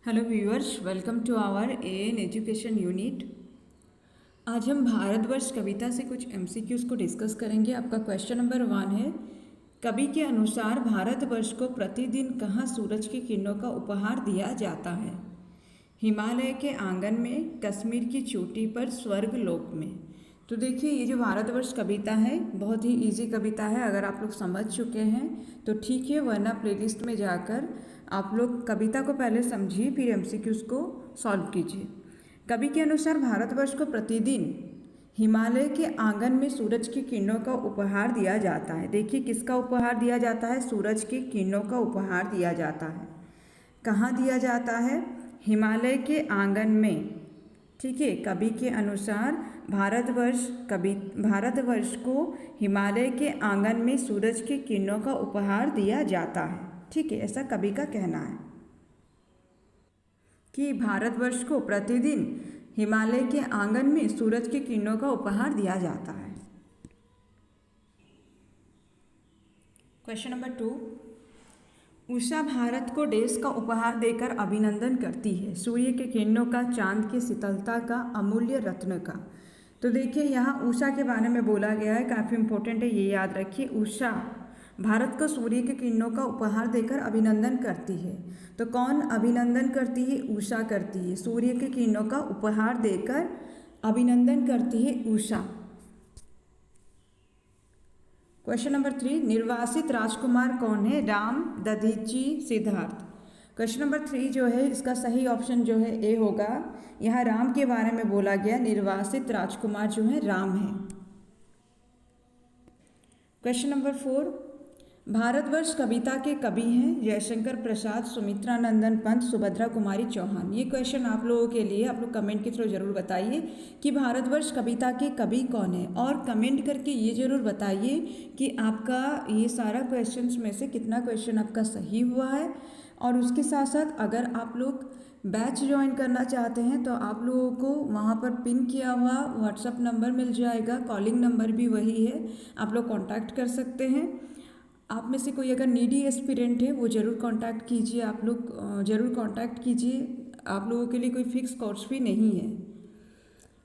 Hello viewers, welcome to our AN education unit. आज हम भारतवर्ष कविता से कुछ एमसीक्यूज को डिस्कस करेंगे। आपका क्वेश्चन नंबर 1 है, कवि के अनुसार भारतवर्ष को प्रतिदिन कहाँ सूरज की किरणों का उपहार दिया जाता है? हिमालय के आंगन में, कश्मीर की चोटी पर, स्वर्ग लोक में। तो देखिए, ये जो भारतवर्ष कविता है बहुत ही इजी कविता है। अगर आप लोग समझ चुके हैं तो ठीक है, वरना प्लेलिस्ट में जाकर आप लोग कविता को पहले समझिए, फिर एमसीक्यूज को सॉल्व कीजिए। कवि के अनुसार भारतवर्ष को प्रतिदिन हिमालय के आंगन में सूरज की किरणों का उपहार दिया जाता है। देखिए, किसका उपहार दिया जाता है? सूरज की किरणों का उपहार दिया जाता है। कहाँ दिया जाता है? हिमालय के आंगन में। ठीक है, कवि के अनुसार भारतवर्ष को हिमालय के आंगन में सूरज की किरणों का उपहार दिया जाता है। ठीक है, ऐसा कवि का कहना है कि भारतवर्ष को प्रतिदिन हिमालय के आंगन में सूरज की किरणों का उपहार दिया जाता है। क्वेश्चन नंबर 2, उषा भारत को देश का उपहार देकर अभिनंदन करती है। सूर्य के किरणों का, चांद की शीतलता का, अमूल्य रत्न का। तो देखिए, यहाँ उषा के बारे में बोला गया है, काफ़ी इंपॉर्टेंट है, ये याद रखिए। उषा भारत को सूर्य के किरणों का उपहार देकर अभिनंदन करती है। तो कौन अभिनंदन करती है? उषा करती है। सूर्य के किरणों का उपहार देकर अभिनंदन करती है उषा। क्वेश्चन नंबर 3, निर्वासित राजकुमार कौन है? राम, दधीची, सिद्धार्थ। क्वेश्चन नंबर 3 जो है, इसका सही ऑप्शन जो है ए होगा। यहाँ राम के बारे में बोला गया, निर्वासित राजकुमार जो है राम है। क्वेश्चन नंबर 4, भारतवर्ष कविता के कवि हैं जयशंकर प्रसाद, सुमित्रा नंदन पंत, सुभद्रा कुमारी चौहान। ये क्वेश्चन आप लोगों के लिए, आप लोग कमेंट के थ्रू जरूर बताइए कि भारतवर्ष कविता के कवि कौन है, और कमेंट करके ये जरूर बताइए कि आपका ये सारा क्वेश्चंस में से कितना क्वेश्चन आपका सही हुआ है। और उसके साथ साथ अगर आप लोग बैच ज्वाइन करना चाहते हैं तो आप लोगों को वहाँ पर पिन किया हुआ व्हाट्सअप नंबर मिल जाएगा, कॉलिंग नंबर भी वही है, आप लोग कॉन्टैक्ट कर सकते हैं। आप में से कोई अगर नीडी एस्पिरेंट है वो ज़रूर कांटेक्ट कीजिए, आप लोग ज़रूर कांटेक्ट कीजिए। आप लोगों के लिए कोई फिक्स कोर्स भी नहीं है।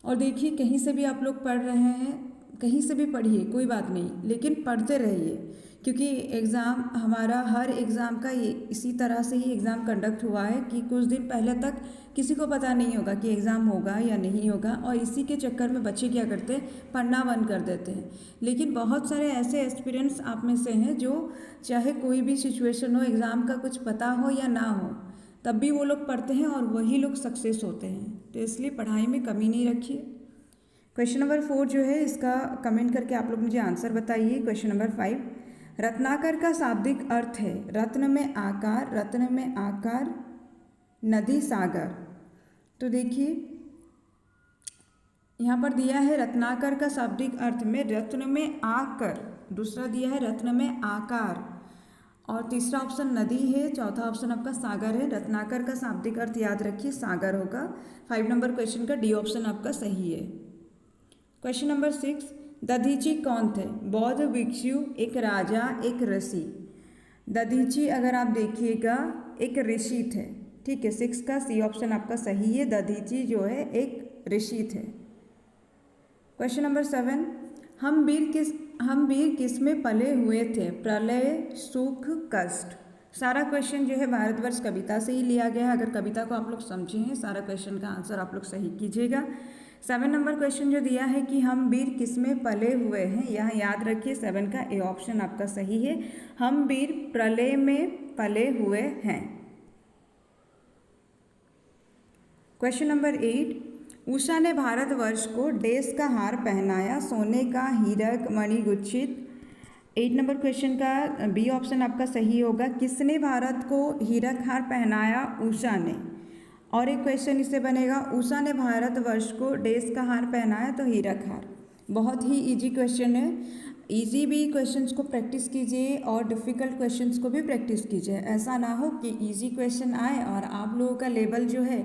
और देखिए, कहीं से भी आप लोग पढ़ रहे हैं, कहीं से भी पढ़िए, कोई बात नहीं, लेकिन पढ़ते रहिए, क्योंकि एग्ज़ाम हमारा, हर एग्ज़ाम का ये इसी तरह से ही एग्ज़ाम कंडक्ट हुआ है कि कुछ दिन पहले तक किसी को पता नहीं होगा कि एग्ज़ाम होगा या नहीं होगा, और इसी के चक्कर में बच्चे क्या करते हैं, पढ़ना बंद कर देते हैं। लेकिन बहुत सारे ऐसे एस्पिरेंट्स आप में से हैं जो चाहे कोई भी सिचुएशन हो, एग्ज़ाम का कुछ पता हो या ना हो, तब भी वो लोग पढ़ते हैं और वही लोग सक्सेस होते हैं। तो इसलिए पढ़ाई में कमी नहीं रखिए। क्वेश्चन नंबर 4 जो है, इसका कमेंट करके आप लोग मुझे आंसर बताइए। क्वेश्चन नंबर 5, रत्नाकर का शाब्दिक अर्थ है? रत्न में आकार, रत्न में आकार, नदी, सागर। तो देखिए, यहाँ पर दिया है रत्नाकर का शाब्दिक अर्थ में रत्न में आकर, दूसरा दिया है रत्न में आकार, और तीसरा ऑप्शन नदी है, चौथा ऑप्शन आपका सागर है। रत्नाकर का शाब्दिक अर्थ याद रखिए, सागर होगा। 5 नंबर क्वेश्चन का डी ऑप्शन आपका सही है। क्वेश्चन नंबर 6, दधीची कौन थे? बौद्ध भिक्षु, एक राजा, एक ऋषि। दधीची अगर आप देखिएगा एक ऋषि थे। ठीक है, 6 का सी ऑप्शन आपका सही है, दधीची जो है एक ऋषि थे। क्वेश्चन नंबर 7, हम वीर किस में पले हुए थे? प्रलय, सुख, कष्ट। सारा क्वेश्चन जो है भारतवर्ष कविता से ही लिया गया है। अगर कविता को आप लोग समझे हैं, सारा क्वेश्चन का आंसर आप लोग सही कीजिएगा। 7 नंबर क्वेश्चन जो दिया है कि हम वीर किस में पले हुए हैं, यहाँ याद रखिए 7 का ए ऑप्शन आपका सही है, हम वीर प्रलय में पले हुए हैं। क्वेश्चन नंबर 8, उषा ने भारतवर्ष को देश का हार पहनाया? सोने का, हीरक, मणिगुच्छित। 8 नंबर क्वेश्चन का बी ऑप्शन आपका सही होगा, किसने भारत को हीरक हार पहनाया? उषा ने। और एक क्वेश्चन इससे बनेगा, उषा ने भारतवर्ष को देश का हार पहनाया तो हीरक हार। बहुत ही इजी क्वेश्चन है। इजी भी क्वेश्चंस को प्रैक्टिस कीजिए और डिफ़िकल्ट क्वेश्चंस को भी प्रैक्टिस कीजिए। ऐसा ना हो कि इजी क्वेश्चन आए और आप लोगों का लेवल जो है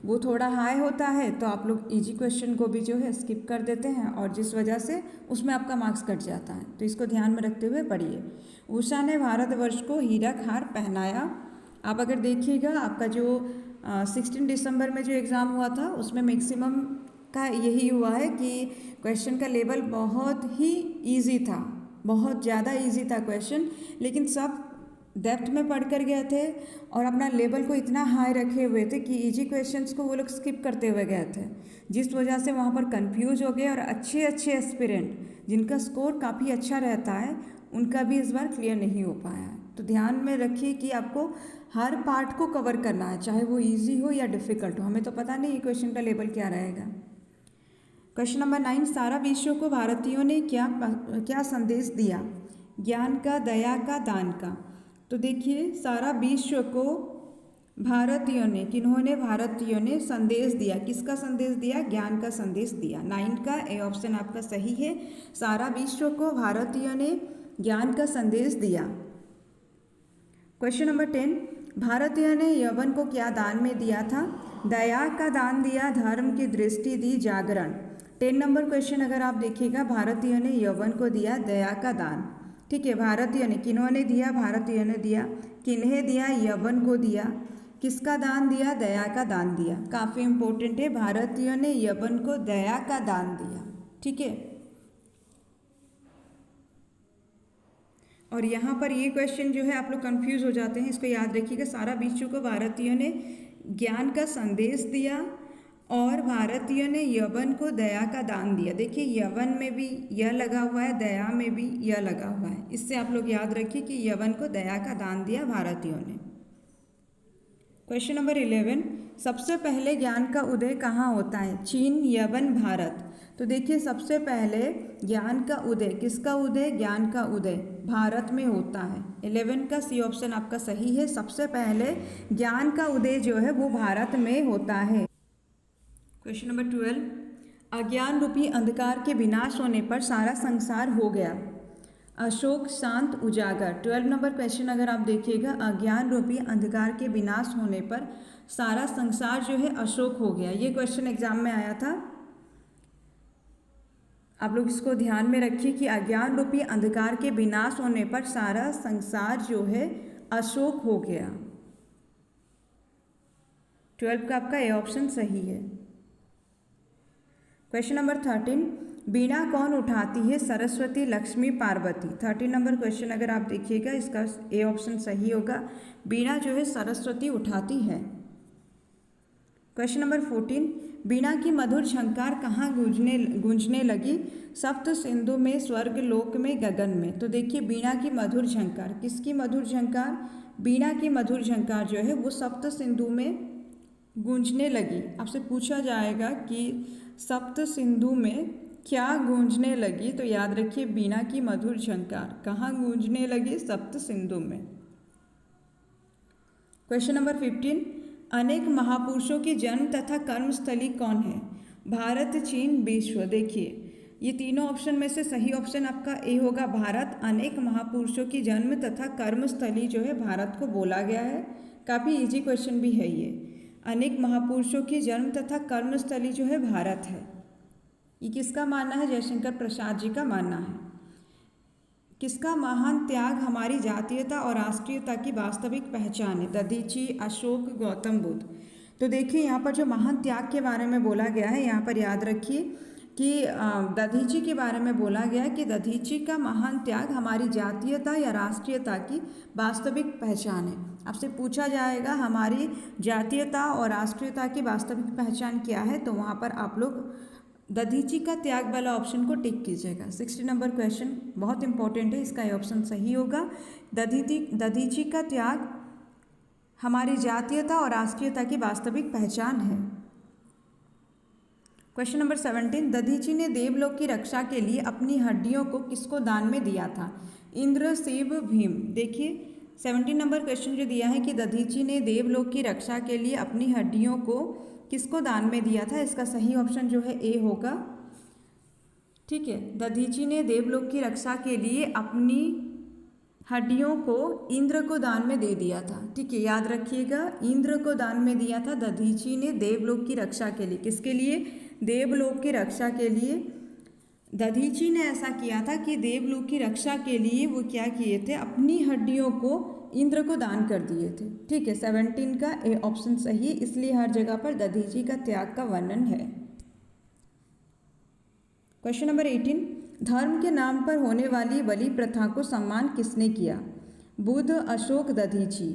वो थोड़ा हाई होता है तो आप लोग इजी क्वेश्चन को भी जो है स्किप कर देते हैं, और जिस वजह से उसमें आपका मार्क्स कट जाता है। तो इसको ध्यान में रखते हुए पढ़िए। उषा ने भारतवर्ष को हीरक हार पहनाया आप अगर देखिएगा आपका जो 16 दिसंबर में जो एग्ज़ाम हुआ था उसमें मैक्सिमम का यही हुआ है कि क्वेश्चन का लेवल बहुत ही इजी था, बहुत ज़्यादा इजी था क्वेश्चन, लेकिन सब डेप्थ में पढ़ कर गए थे और अपना लेवल को इतना हाई रखे हुए थे कि इजी क्वेश्चंस को वो लोग स्किप करते हुए गए थे, जिस वजह से वहाँ पर कंफ्यूज हो गए और अच्छे अच्छे एस्पिरेंट जिनका स्कोर काफ़ी अच्छा रहता है उनका भी इस बार क्लियर नहीं हो पाया है। तो ध्यान में रखिए कि आपको हर पार्ट को कवर करना है, चाहे वो इजी हो या डिफ़िकल्ट हो। हमें तो पता नहीं ये क्वेश्चन का लेवल क्या रहेगा। क्वेश्चन नंबर 9, सारा विश्व को भारतीयों ने क्या संदेश दिया? ज्ञान का, दया का, दान का। तो देखिए सारा विश्व को भारतीयों ने, किन्होंने? भारतीयों ने संदेश दिया। किसका संदेश दिया? ज्ञान का संदेश दिया। 9 का ए ऑप्शन आपका सही है। सारा विश्व को भारतीयों ने ज्ञान का संदेश दिया। क्वेश्चन नंबर 10, भारतीयों ने यवन को क्या दान में दिया था? दया का दान दिया, धर्म की दृष्टि दी, जागरण। 10 नंबर क्वेश्चन अगर आप देखिएगा, भारतीयों ने यवन को दिया दया का दान। ठीक है, भारतीयों ने, किन्होंने दिया? भारतीयों ने दिया। किन्हें दिया? यवन को दिया। किसका दान दिया? दया का दान दिया। काफ़ी इंपॉर्टेंट है, भारतीयों ने यवन को दया का दान दिया। ठीक है, और यहाँ पर ये क्वेश्चन जो है आप लोग कंफ्यूज हो जाते हैं, इसको याद रखिएगा। सारा विश्व को भारतीयों ने ज्ञान का संदेश दिया और भारतीयों ने यवन को दया का दान दिया। देखिए यवन में भी यह लगा हुआ है, दया में भी यह लगा हुआ है, इससे आप लोग याद रखिए कि यवन को दया का दान दिया भारतीयों ने। क्वेश्चन नंबर 11, सबसे पहले ज्ञान का उदय कहाँ होता है? चीन, यवन, भारत। तो देखिए सबसे पहले ज्ञान का उदय, किसका उदय? ज्ञान का उदय भारत में होता है। 11 का सी ऑप्शन आपका सही है। सबसे पहले ज्ञान का उदय जो है वो भारत में होता है। क्वेश्चन नंबर 12, अज्ञान रूपी अंधकार के विनाश होने पर सारा संसार हो गया। अशोक, शांत, उजागर। 12 नंबर क्वेश्चन अगर आप देखिएगा, अज्ञान रूपी अंधकार के विनाश होने पर सारा संसार जो है अशोक हो गया। ये क्वेश्चन एग्जाम में आया था, आप लोग इसको ध्यान में रखिए कि अज्ञान रूपी अंधकार के विनाश होने पर सारा संसार जो है अशोक हो गया। 12 का आपका ए ऑप्शन सही है। क्वेश्चन नंबर 13, बीणा कौन उठाती है? सरस्वती, लक्ष्मी, पार्वती। 13 नंबर क्वेश्चन अगर आप देखिएगा इसका ए ऑप्शन सही होगा, बीणा जो है सरस्वती उठाती है। क्वेश्चन नंबर 14, बीणा की मधुर झंकार कहाँ गूंजने लगी? सप्त सिंधु में, स्वर्ग लोक में, गगन में। तो देखिए बीणा की मधुर झंकार, किसकी मधुर झंकार? बीणा की मधुर झंकार जो है वो सप्त सिंधु में गूंजने लगी। आपसे पूछा जाएगा कि सप्त सिंधु में क्या गूंजने लगी, तो याद रखिए बीणा की मधुर झंकार कहाँ गूंजने लगी? सप्त सिंधु में। क्वेश्चन नंबर 15, अनेक महापुरुषों की जन्म तथा कर्मस्थली कौन है? भारत, चीन, विश्व। देखिए ये तीनों ऑप्शन में से सही ऑप्शन आपका ए होगा, भारत। अनेक महापुरुषों की जन्म तथा कर्मस्थली जो है भारत को बोला गया है। काफ़ी इजी क्वेश्चन भी है ये। अनेक महापुरुषों की जन्म तथा कर्मस्थली जो है भारत है। ये किसका मानना है? जयशंकर प्रसाद जी का मानना है। किसका? महान त्याग हमारी जातीयता और राष्ट्रीयता की वास्तविक पहचान है। दधीची, अशोक, गौतम बुद्ध। तो देखिए यहाँ पर जो महान त्याग के बारे में बोला गया है, यहाँ पर याद रखिए कि दधीची के बारे में बोला गया है कि दधीची का महान त्याग हमारी जातीयता या राष्ट्रीयता की वास्तविक पहचान है। आपसे पूछा जाएगा हमारी जातीयता और राष्ट्रीयता की वास्तविक पहचान क्या है, तो वहाँ पर आप लोग दधीची का त्याग वाला ऑप्शन को टिक कीजिएगा। 60 नंबर क्वेश्चन बहुत इंपॉर्टेंट है, इसका ऑप्शन सही होगा। दधीची का त्याग हमारी जातीयता और राष्ट्रीयता की वास्तविक पहचान है। क्वेश्चन नंबर 17, दधीची ने देवलोक की रक्षा के लिए अपनी हड्डियों को किसको दान में दिया था? इंद्र, शिव, भीम। देखिए 17 नंबर क्वेश्चन जो दिया है कि दधीची ने देवलोक की रक्षा के लिए अपनी हड्डियों को किसको दान में दिया था, इसका सही ऑप्शन जो है ए होगा। ठीक है, दधीची ने देवलोक की रक्षा के लिए अपनी हड्डियों को इंद्र को दान में दे दिया था। ठीक है, याद रखिएगा इंद्र को दान में दिया था दधीची ने देवलोक की रक्षा के लिए। किसके लिए? देवलोक की रक्षा के लिए दधीची ने ऐसा किया था कि देवलोक की रक्षा के लिए वो क्या किए थे? अपनी हड्डियों को इंद्र को दान कर दिए थे। ठीक है, 17 का ए ऑप्शन सही, इसलिए हर जगह पर दधीची का त्याग का वर्णन है। क्वेश्चन नंबर 18, धर्म के नाम पर होने वाली बलि प्रथा को सम्मान किसने किया? बुद्ध, अशोक, दधीची।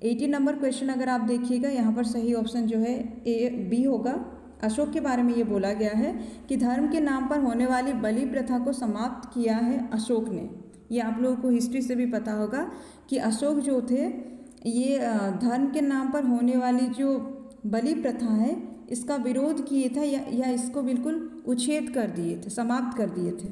18 नंबर क्वेश्चन अगर आप देखिएगा यहाँ पर सही ऑप्शन जो है ए बी होगा। अशोक के बारे में ये बोला गया है कि धर्म के नाम पर होने वाली बलि प्रथा को समाप्त किया है अशोक ने। ये आप लोगों को हिस्ट्री से भी पता होगा कि अशोक जो थे ये धर्म के नाम पर होने वाली जो बलि प्रथा है इसका विरोध किए थे या इसको बिल्कुल उच्छेद कर दिए थे, समाप्त कर दिए थे।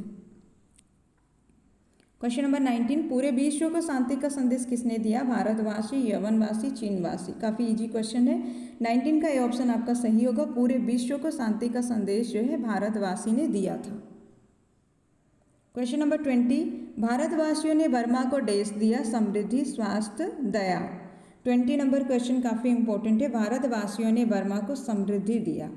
क्वेश्चन नंबर 19, पूरे विश्व को शांति का संदेश किसने दिया? भारतवासी, यवनवासी, चीनवासी। काफ़ी इजी क्वेश्चन है। 19 का ये ऑप्शन आपका सही होगा। पूरे विश्व को शांति का संदेश जो है भारतवासी ने दिया था। क्वेश्चन नंबर 20, भारतवासियों ने बर्मा को डैश दिया? समृद्धि, स्वास्थ्य, दया। 20 नंबर क्वेश्चन काफ़ी इंपॉर्टेंट है। भारतवासियों ने बर्मा को समृद्धि दिया।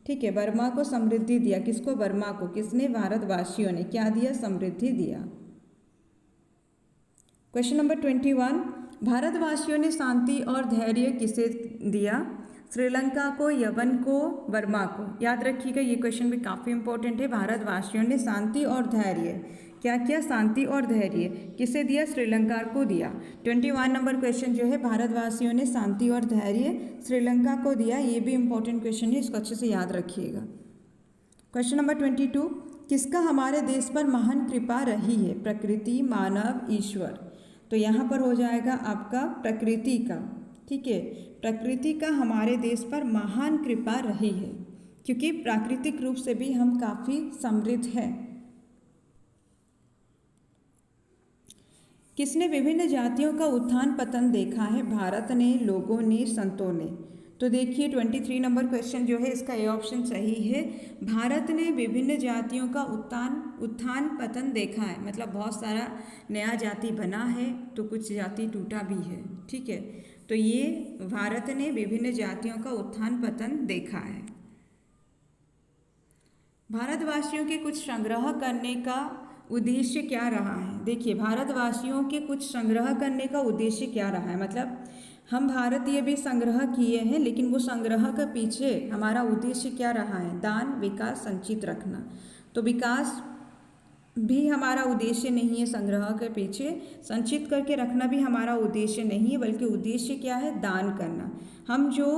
ठीक है, बर्मा को समृद्धि दिया। किसको? बर्मा को। किसने? भारतवासियों ने। क्या दिया? समृद्धि दिया। क्वेश्चन नंबर 21, भारतवासियों ने शांति और धैर्य किसे दिया? श्रीलंका को, यवन को, बर्मा को। याद रखिएगा, ये क्वेश्चन भी काफ़ी इंपॉर्टेंट है। भारतवासियों ने शांति और धैर्य क्या किया? शांति और धैर्य किसे दिया? श्रीलंका को दिया। 21 नंबर क्वेश्चन जो है भारतवासियों ने शांति और धैर्य श्रीलंका को दिया। ये भी इंपॉर्टेंट क्वेश्चन है, इसको अच्छे से याद रखिएगा। क्वेश्चन नंबर 22, किसका हमारे देश पर महान कृपा रही है? प्रकृति, मानव, ईश्वर। तो यहाँ पर हो जाएगा आपका प्रकृति का। ठीक है, प्रकृति का हमारे देश पर महान कृपा रही है, क्योंकि प्राकृतिक रूप से भी हम काफ़ी समृद्ध हैं। किसने विभिन्न जातियों का उत्थान पतन देखा है? भारत ने, लोगों ने, संतों ने। तो देखिए 23 नंबर क्वेश्चन जो है इसका ए ऑप्शन सही है। भारत ने विभिन्न जातियों का उत्थान पतन देखा है, मतलब बहुत सारा नया जाति बना है तो कुछ जाति टूटा भी है। ठीक है, तो ये भारत ने विभिन्न जातियों का उत्थान पतन देखा है। भारतवासियों के कुछ संग्रह करने का उद्देश्य क्या रहा है? देखिए, भारतवासियों के कुछ संग्रह करने का उद्देश्य क्या रहा है, मतलब हम भारतीय भी संग्रह किए हैं, लेकिन वो संग्रह के पीछे हमारा उद्देश्य क्या रहा है? दान, विकास, संचित रखना। तो विकास भी हमारा उद्देश्य नहीं है, संग्रह के पीछे संचित करके रखना भी हमारा उद्देश्य नहीं है, बल्कि उद्देश्य क्या है? दान करना। हम जो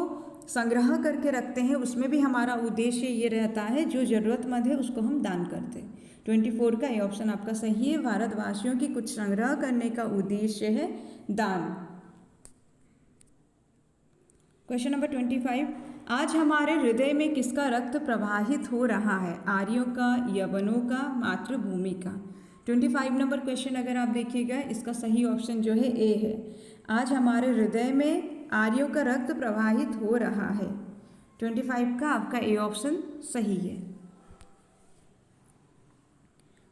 संग्रह करके रखते हैं उसमें भी हमारा उद्देश्य ये रहता है, जो ज़रूरतमंद है उसको हम दान करते हैं। 24 का ये ऑप्शन आपका सही है। भारतवासियों की कुछ संग्रह करने का उद्देश्य है दान। क्वेश्चन नंबर 25, आज हमारे हृदय में किसका रक्त प्रवाहित हो रहा है? आर्यों का, यवनों का, मातृभूमि का। 25 नंबर क्वेश्चन अगर आप देखिएगा इसका सही ऑप्शन जो है ए है। आज हमारे हृदय में आर्यों का रक्त प्रवाहित हो रहा है। 25 का आपका ए ऑप्शन सही है।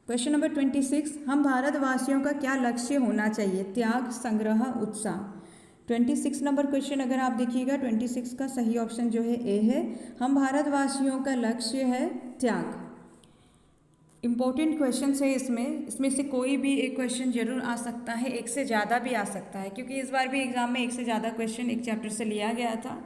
क्वेश्चन नंबर 26, हम भारतवासियों का क्या लक्ष्य होना चाहिए? त्याग, संग्रह, उत्साह। 26 नंबर क्वेश्चन अगर आप देखिएगा 26 का सही ऑप्शन जो है ए है। हम भारतवासियों का लक्ष्य है त्याग। इम्पोर्टेंट क्वेश्चन है इसमें से कोई भी एक क्वेश्चन जरूर आ सकता है, एक से ज़्यादा भी आ सकता है, क्योंकि इस बार भी एग्जाम में एक से ज़्यादा क्वेश्चन एक चैप्टर से लिया गया था।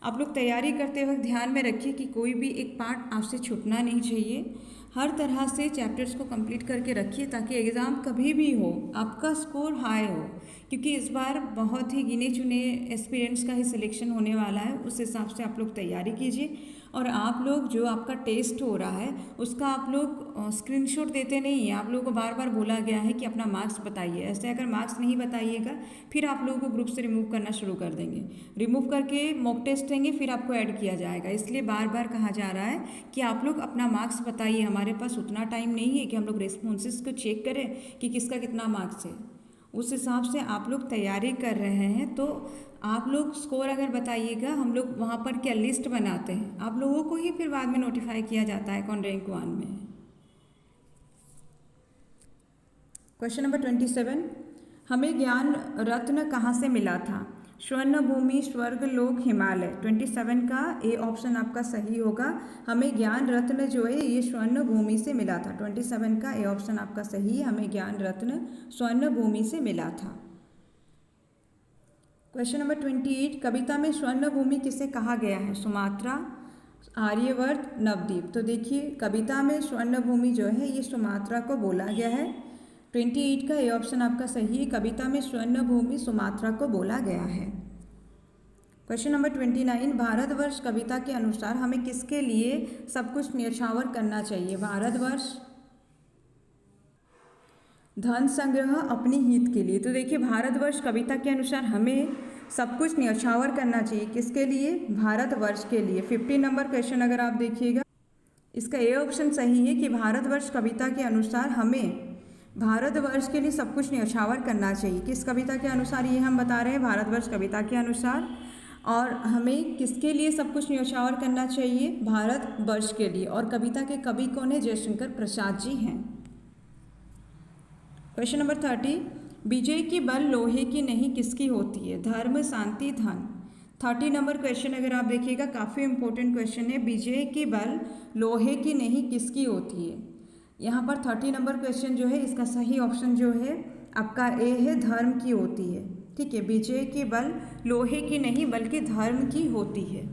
आप लोग तैयारी करते वक्त ध्यान में रखिए कि कोई भी एक पार्ट आपसे छूटना नहीं चाहिए। हर तरह से चैप्टर्स को कंप्लीट करके रखिए ताकि एग्ज़ाम कभी भी हो आपका स्कोर हाई हो, क्योंकि इस बार बहुत ही गिने चुने एस्पिरेंट्स का ही सिलेक्शन होने वाला है। उस हिसाब से आप लोग तैयारी कीजिए। और आप लोग जो आपका टेस्ट हो रहा है उसका आप लोग स्क्रीनशॉट देते नहीं हैं। आप लोगों को बार बार बोला गया है कि अपना मार्क्स बताइए। ऐसे अगर मार्क्स नहीं बताइएगा फिर आप लोगों को ग्रुप से रिमूव करना शुरू कर देंगे। रिमूव करके मॉक टेस्ट देंगे, फिर आपको ऐड किया जाएगा। इसलिए बार बार कहा जा रहा है कि आप लोग अपना मार्क्स बताइए। हमारे पास उतना टाइम नहीं है कि हम लोग रेस्पॉन्सेस को चेक करें कि किसका कितना मार्क्स है। उस हिसाब से आप लोग तैयारी कर रहे हैं तो आप लोग स्कोर अगर बताइएगा, हम लोग वहाँ पर क्या लिस्ट बनाते हैं, आप लोगों को ही फिर बाद में नोटिफाई किया जाता है कौन रैंक 1 में। क्वेश्चन नंबर 27, हमें ज्ञान रत्न कहाँ से मिला था? स्वर्ण भूमि, स्वर्ग लोक, हिमालय। 27 का ए ऑप्शन आपका सही होगा। हमें ज्ञान रत्न जो है ये स्वर्ण भूमि से मिला था। 27 का ए ऑप्शन आपका सही है। हमें ज्ञान रत्न स्वर्ण भूमि से मिला था। क्वेश्चन नंबर 28, कविता में स्वर्ण भूमि किसे कहा गया है? सुमात्रा, आर्यवर्त, नवद्वीप। तो देखिए कविता में स्वर्ण भूमि जो है ये सुमात्रा को बोला गया है। 28 का ए ऑप्शन आपका सही है, कविता में स्वर्ण भूमि सुमात्रा को बोला गया है। क्वेश्चन नंबर 29, भारतवर्ष कविता के अनुसार हमें किसके लिए सब कुछ न्यौछावर करना चाहिए? भारतवर्ष, धन संग्रह, अपनी हित के लिए। तो देखिए भारतवर्ष कविता के अनुसार हमें सब कुछ न्यौछावर करना चाहिए, किसके लिए? भारतवर्ष के लिए। 50 नंबर क्वेश्चन अगर आप देखिएगा, इसका ए ऑप्शन सही है कि भारतवर्ष कविता के अनुसार हमें भारतवर्ष के लिए सब कुछ न्यौछावर करना चाहिए। किस कविता के अनुसार ये हम बता रहे हैं? भारतवर्ष कविता के अनुसार। और हमें किसके लिए सब कुछ न्यौछावर करना चाहिए? भारतवर्ष के लिए। और कविता के कवि कौन है? जयशंकर प्रसाद जी हैं। क्वेश्चन नंबर 30, विजय की बल लोहे की नहीं किसकी होती है? धर्म, शांति, धन। 30 नंबर क्वेश्चन अगर आप देखिएगा काफ़ी इंपॉर्टेंट क्वेश्चन है, विजय की बल लोहे की नहीं किसकी होती है? यहाँ पर 30 नंबर क्वेश्चन जो है इसका सही ऑप्शन जो है आपका ए है, धर्म की होती है। ठीक है, विजय की बल लोहे की नहीं बल्कि धर्म की होती है।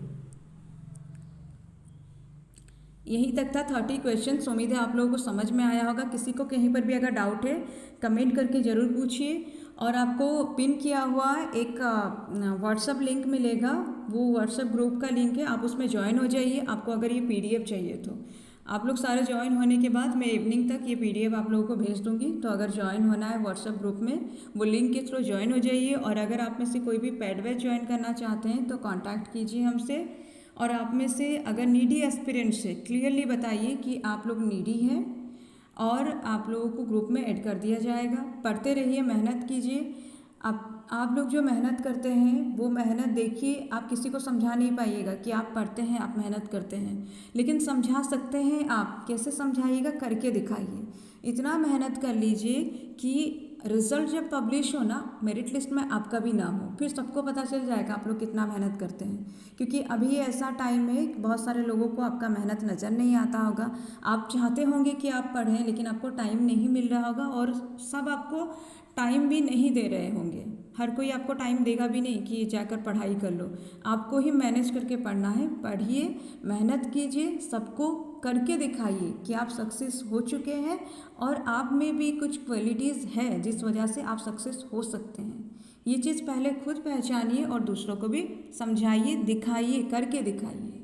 यहीं तक था 30 क्वेश्चन। उम्मीद है आप लोगों को समझ में आया होगा। किसी को कहीं पर भी अगर डाउट है कमेंट करके ज़रूर पूछिए। और आपको पिन किया हुआ एक व्हाट्सएप लिंक मिलेगा, वो व्हाट्सएप ग्रुप का लिंक है, आप उसमें ज्वाइन हो जाइए। आपको अगर ये PDF चाहिए तो आप लोग सारे ज्वाइन होने के बाद मैं इवनिंग तक ये PDF आप लोगों को भेज दूंगी। तो अगर ज्वाइन होना है व्हाट्सएप ग्रुप में, वो लिंक के थ्रू ज्वाइन हो जाइए। और अगर आप में से कोई भी पेड बैच ज्वाइन करना चाहते हैं तो कॉन्टैक्ट कीजिए हमसे। और आप में से अगर नीडी एस्पिरेंट से क्लियरली बताइए कि आप लोग नीडी हैं और आप लोगों को ग्रुप में ऐड कर दिया जाएगा। पढ़ते रहिए, मेहनत कीजिए। आप लोग जो मेहनत करते हैं वो मेहनत देखिए, आप किसी को समझा नहीं पाइएगा कि आप पढ़ते हैं, आप मेहनत करते हैं, लेकिन समझा सकते हैं आप। कैसे समझाइएगा? करके दिखाइए। इतना मेहनत कर लीजिए कि रिजल्ट जब पब्लिश हो ना, मेरिट लिस्ट में आपका भी नाम हो, फिर सबको पता चल जाएगा आप लोग कितना मेहनत करते हैं। क्योंकि अभी ऐसा टाइम है बहुत सारे लोगों को आपका मेहनत नज़र नहीं आता होगा। आप चाहते होंगे कि आप पढ़ें लेकिन आपको टाइम नहीं मिल रहा होगा, और सब आपको टाइम भी नहीं दे रहे होंगे। हर कोई आपको टाइम देगा भी नहीं कि जाकर पढ़ाई कर लो। आपको ही मैनेज करके पढ़ना है। पढ़िए, मेहनत कीजिए, सबको करके दिखाइए कि आप सक्सेस हो चुके हैं और आप में भी कुछ क्वालिटीज़ है जिस वजह से आप सक्सेस हो सकते हैं। ये चीज़ पहले खुद पहचानिए और दूसरों को भी समझाइए, दिखाइए, करके दिखाइए।